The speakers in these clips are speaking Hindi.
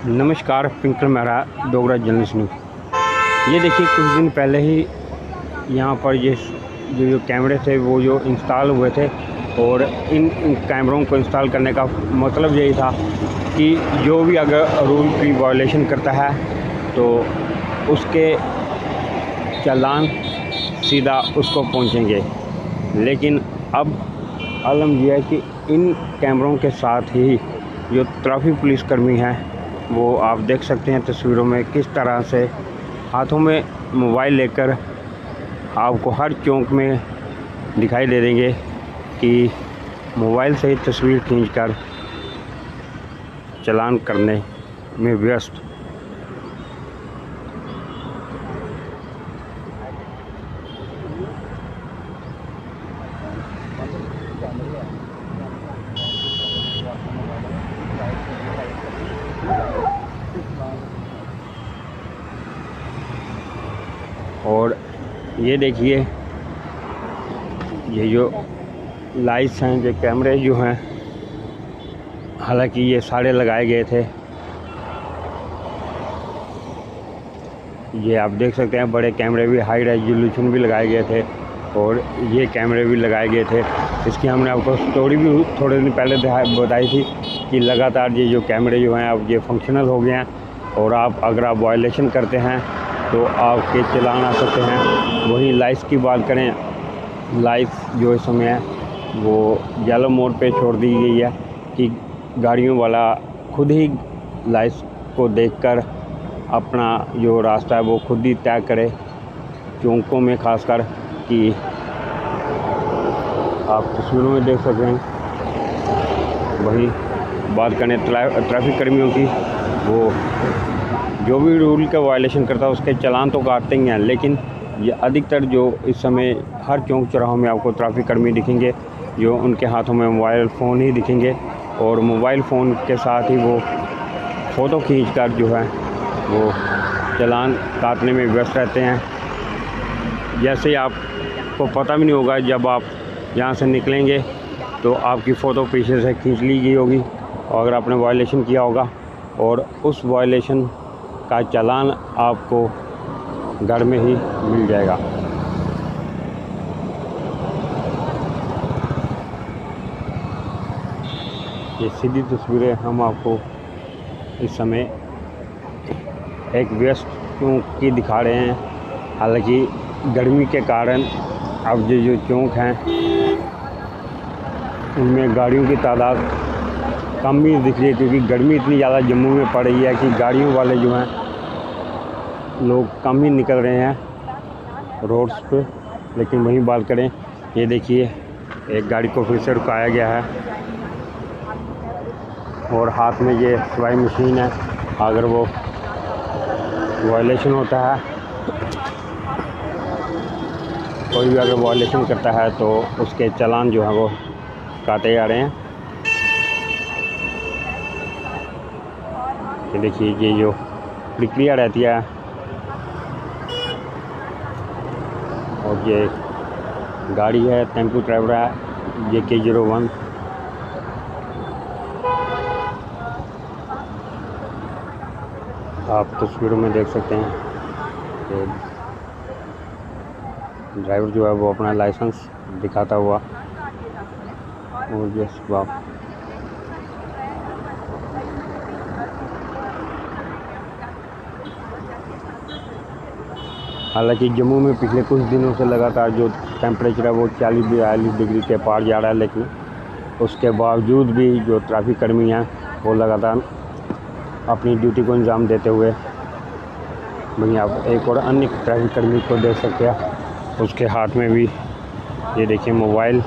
नमस्कार, पिंकल मेहरा डोगरा जर्नलिस्ट न्यूज़। ये देखिए कुछ दिन पहले ही यहाँ पर ये जो कैमरे थे वो जो इंस्टॉल हुए थे और इन कैमरों को इंस्टॉल करने का मतलब यही था कि जो भी अगर रूल की वायलेशन करता है तो उसके चालान सीधा उसको पहुँचेंगे। लेकिन अब आलम यह है कि इन कैमरों के साथ ही जो ट्रैफिक पुलिसकर्मी हैं वो आप देख सकते हैं तस्वीरों में किस तरह से हाथों में मोबाइल लेकर आपको हर चौक में दिखाई दे देंगे कि मोबाइल से ही तस्वीर खींचकर चालान करने में व्यस्त। और ये देखिए ये जो लाइट्स हैं, जो कैमरे जो हैं, हालांकि ये सारे लगाए गए थे। ये आप देख सकते हैं बड़े कैमरे भी, हाई रेजोल्यूशन भी लगाए गए थे और ये कैमरे भी लगाए गए थे। इसकी हमने आपको स्टोरी भी थोड़े दिन पहले बताई थी कि लगातार ये जो कैमरे जो हैं अब ये फंक्शनल हो गए हैं और आप अगर आप वायलेशन करते हैं तो आपके चालान आ सकते हैं। वहीं लाइट्स की बात करें, लाइट्स जो इस समय है वो येलो मोड पे छोड़ दी गई है कि गाड़ियों वाला खुद ही लाइट्स को देखकर अपना जो रास्ता है वो खुद ही तय करे, चौकों में खासकर कि आप तस्वीरों में देख सकते हैं। वहीं बात करें ट्रैफिक कर्मियों की, वो जो भी रूल का वायलेशन करता है उसके चालान तो काटते ही हैं, लेकिन ये अधिकतर जो इस समय हर चौक चौराहों में आपको ट्रैफिक कर्मी दिखेंगे जो उनके हाथों में मोबाइल फ़ोन ही दिखेंगे और मोबाइल फ़ोन के साथ ही वो फ़ोटो खींचकर जो है वो चालान काटने में व्यस्त रहते हैं। जैसे ही आपको पता भी नहीं होगा, जब आप यहाँ से निकलेंगे तो आपकी फ़ोटो पीछे से खींच ली गई होगी और अगर आपने वायलेशन किया होगा और उस वायलेशन का चालान आपको घर में ही मिल जाएगा। ये सीधी तस्वीरें हम आपको इस समय एक व्यस्त चौक की दिखा रहे हैं। हालांकि गर्मी के कारण अब ये जो चौक हैं उनमें गाड़ियों की तादाद कम ही दिख रही है क्योंकि गर्मी इतनी ज़्यादा जम्मू में पड़ रही है कि गाड़ियों वाले जो हैं लोग कम ही निकल रहे हैं रोड्स पे। लेकिन वहीं बात करें, ये देखिए एक गाड़ी को फिर से रुकाया गया है और हाथ में ये सफाई मशीन है। अगर वो वायलेशन होता है, कोई भी अगर वायलेशन करता है तो उसके चालान जो है वो काटे जा रहे हैं। ये देखिए ये जो प्रक्रिया रहती है और ये गाड़ी है, टेम्पो ड्राइवर है JK01। आप तस्वीरों में देख सकते हैं कि ड्राइवर जो है वो अपना लाइसेंस दिखाता हुआ और ये बाप हालांकि जम्मू में पिछले कुछ दिनों से लगातार जो टेम्परेचर है वो 40-42 डिग्री के पार जा रहा है, लेकिन उसके बावजूद भी जो ट्रैफिक कर्मी हैं वो लगातार अपनी ड्यूटी को अंजाम देते हुए। वहीं आप एक और अन्य ट्रैफिक कर्मी को देख सकते हैं, उसके हाथ में भी ये देखिए मोबाइल।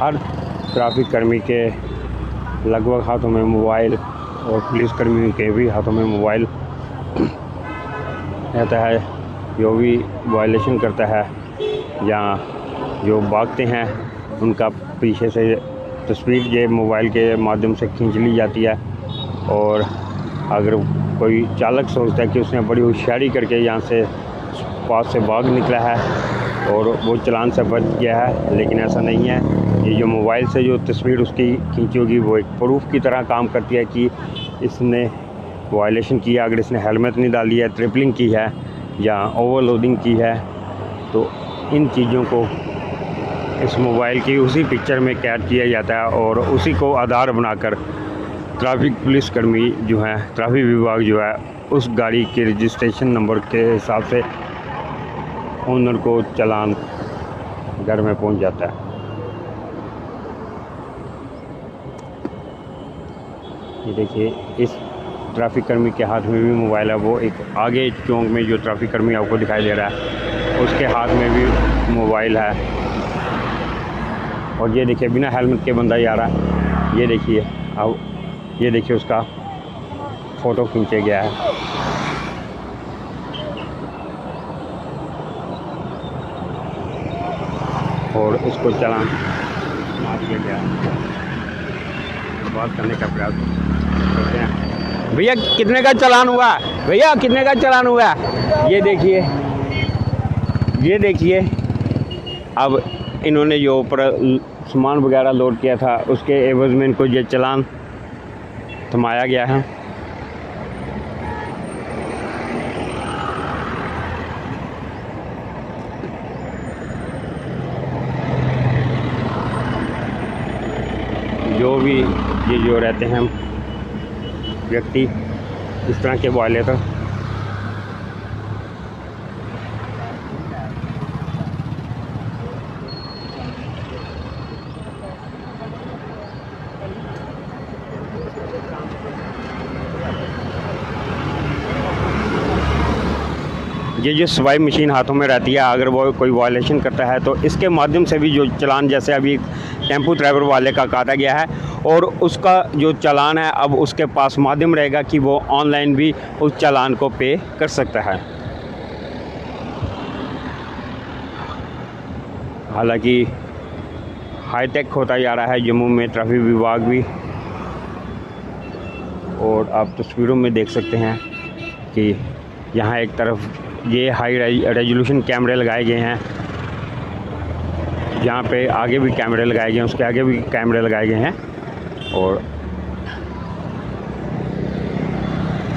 हर ट्रैफिक कर्मी के लगभग हाथों में मोबाइल और पुलिसकर्मियों के भी हाथों में मोबाइल रहता है। जो भी वायलेशन करता है या जो भागते हैं उनका पीछे से तस्वीर ये मोबाइल के माध्यम से खींच ली जाती है और अगर कोई चालक सोचता है कि उसने बड़ी होशियारी करके यहाँ से पास से भाग निकला है और वो चालान से बच गया है, लेकिन ऐसा नहीं है। ये जो मोबाइल से जो तस्वीर उसकी खींची होगी वो एक प्रूफ की तरह काम करती है कि इसने वायलेशन किया। अगर इसने हेलमेट नहीं डाली है, ट्रिपलिंग की है या ओवरलोडिंग की है, तो इन चीज़ों को इस मोबाइल की उसी पिक्चर में कैद किया जाता है और उसी को आधार बनाकर ट्रैफिक पुलिसकर्मी जो है, ट्रैफिक विभाग जो है, उस गाड़ी के रजिस्ट्रेशन नंबर के हिसाब से ओनर को चालान घर में पहुंच जाता है। ये देखिए, इस ट्रैफिक कर्मी के हाथ में भी मोबाइल है। वो एक आगे चौक में जो ट्रैफिक कर्मी आपको दिखाई दे रहा है, उसके हाथ में भी मोबाइल है। और ये देखिए, बिना हेलमेट के बंदा ही आ रहा है। ये देखिए, अब ये देखिए, उसका फ़ोटो खींचा गया है। और इसको चालान मार दिया गया है। बात करने का प्रयास करते हैं। भैया कितने का चालान हुआ? भैया कितने का चालान हुआ? ये देखिए, ये देखिए, अब इन्होंने जो ऊपर सामान वगैरह लोड किया था उसके एवज में इनको ये चालान थमाया गया है। जो भी ये जो रहते हैं व्यक्ति इस तरह के वायलेटर, ये जो स्वाइप मशीन हाथों में रहती है, अगर वो कोई वायलेशन करता है तो इसके माध्यम से भी जो चालान, जैसे अभी टेम्पो ड्राइवर वाले का काटा गया है और उसका जो चालान है अब उसके पास माध्यम रहेगा कि वो ऑनलाइन भी उस चालान को पे कर सकता है। हालांकि हाईटेक होता जा रहा है जम्मू में ट्रैफिक विभाग भी, और आप तस्वीरों में देख सकते हैं कि यहाँ एक तरफ ये हाई रेजोल्यूशन कैमरे लगाए गए हैं, जहाँ पे आगे भी कैमरे लगाए गए हैं, उसके आगे भी कैमरे लगाए गए हैं। और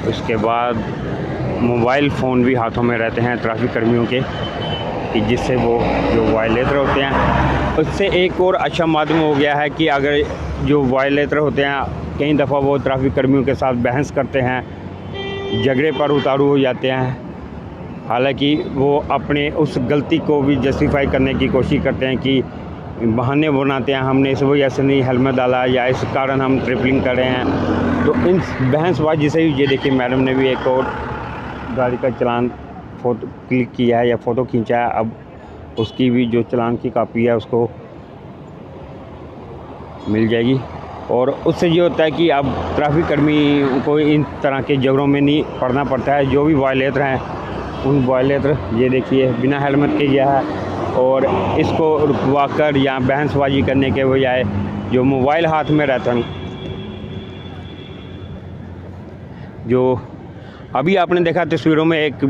उसके बाद मोबाइल फ़ोन भी हाथों में रहते हैं ट्रैफिक कर्मियों के, कि जिससे वो जो वायलेटर होते हैं उससे एक और अच्छा माध्यम हो गया है कि अगर जो वायलेटर होते हैं कई दफ़ा वो ट्रैफिक कर्मियों के साथ बहस करते हैं, झगड़े पर उतारू हो जाते हैं। हालांकि वो अपने उस गलती को भी जस्टिफाई करने की कोशिश करते हैं कि बहाने बनाते हैं, हमने इस वजह से नहीं हेलमेट डाला या इस कारण हम ट्रिपलिंग कर रहे हैं। तो इन बहसबाजी से ही ये देखिए, मैडम ने भी एक और गाड़ी का चालान फ़ोटो क्लिक किया है या फ़ोटो खींचा है। अब उसकी भी जो चालान की कापी है उसको मिल जाएगी। और उससे ये होता है कि अब ट्रैफिक कर्मी को इन तरह के झगड़ों में नहीं पड़ना पड़ता है। जो भी वायलेटर हैं उन वायलेटर, ये देखिए, बिना हेलमेट के गया है और इसको रुकवा कर या बहसबाजी करने के बजाय जो मोबाइल हाथ में रहता है, जो अभी आपने देखा तस्वीरों में एक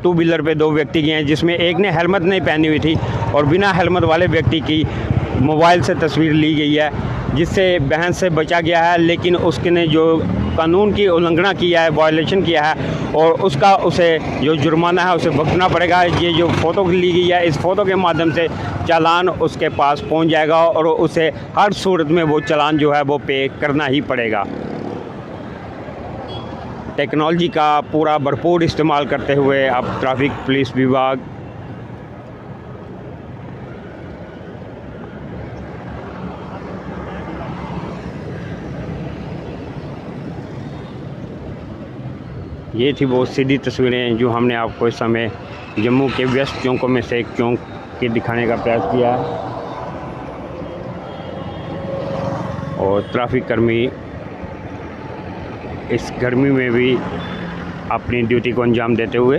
टू व्हीलर पे दो व्यक्ति गए हैं, जिसमें एक ने हेलमेट नहीं पहनी हुई थी और बिना हेलमेट वाले व्यक्ति की मोबाइल से तस्वीर ली गई है, जिससे बहस से बचा गया है। लेकिन उसने जो कानून की उल्लंघना किया है, वायलेशन किया है, और उसका उसे जो जुर्माना है उसे भुगतना पड़ेगा। ये जो फ़ोटो ली गई है, इस फ़ोटो के माध्यम से चालान उसके पास पहुंच जाएगा और उसे हर सूरत में वो चालान जो है वो पे करना ही पड़ेगा। टेक्नोलॉजी का पूरा भरपूर इस्तेमाल करते हुए अब ट्रैफिक पुलिस विभाग ये थी वो सीधी तस्वीरें जो हमने आपको इस समय जम्मू के व्यस्त चौकों में से एक चौक के दिखाने का प्रयास किया है। और ट्रैफिक कर्मी इस गर्मी में भी अपनी ड्यूटी को अंजाम देते हुए,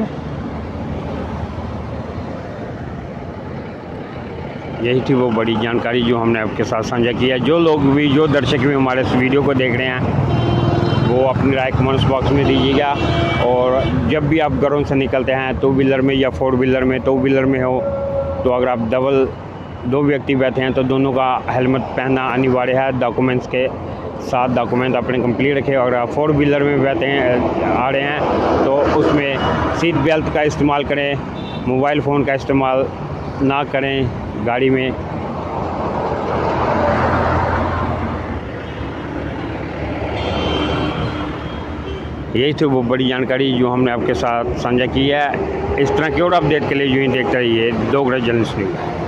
यही थी वो बड़ी जानकारी जो हमने आपके साथ साझा की है। जो लोग भी, जो दर्शक भी हमारे इस वीडियो को देख रहे हैं, वो अपनी राय कमेंट्स बॉक्स में दीजिएगा। और जब भी आप घरों से निकलते हैं, टू व्हीलर में या फोर व्हीलर में, टू व्हीलर में हो तो अगर आप दो व्यक्ति बैठे हैं तो दोनों का हेलमेट पहनना अनिवार्य है। डॉक्यूमेंट्स के साथ डॉक्यूमेंट अपने कंप्लीट रखें। अगर आप 4 व्हीलर में बैठे हैं आ रहे हैं तो उसमें सीट बेल्ट का इस्तेमाल करें, मोबाइल फ़ोन का इस्तेमाल ना करें गाड़ी में। यही थी वो बड़ी जानकारी जो हमने आपके साथ साझा की है। इस तरह की और अपडेट के लिए यूँ ही देखते रहिए डोगरा जर्नलिस्ट न्यूज़।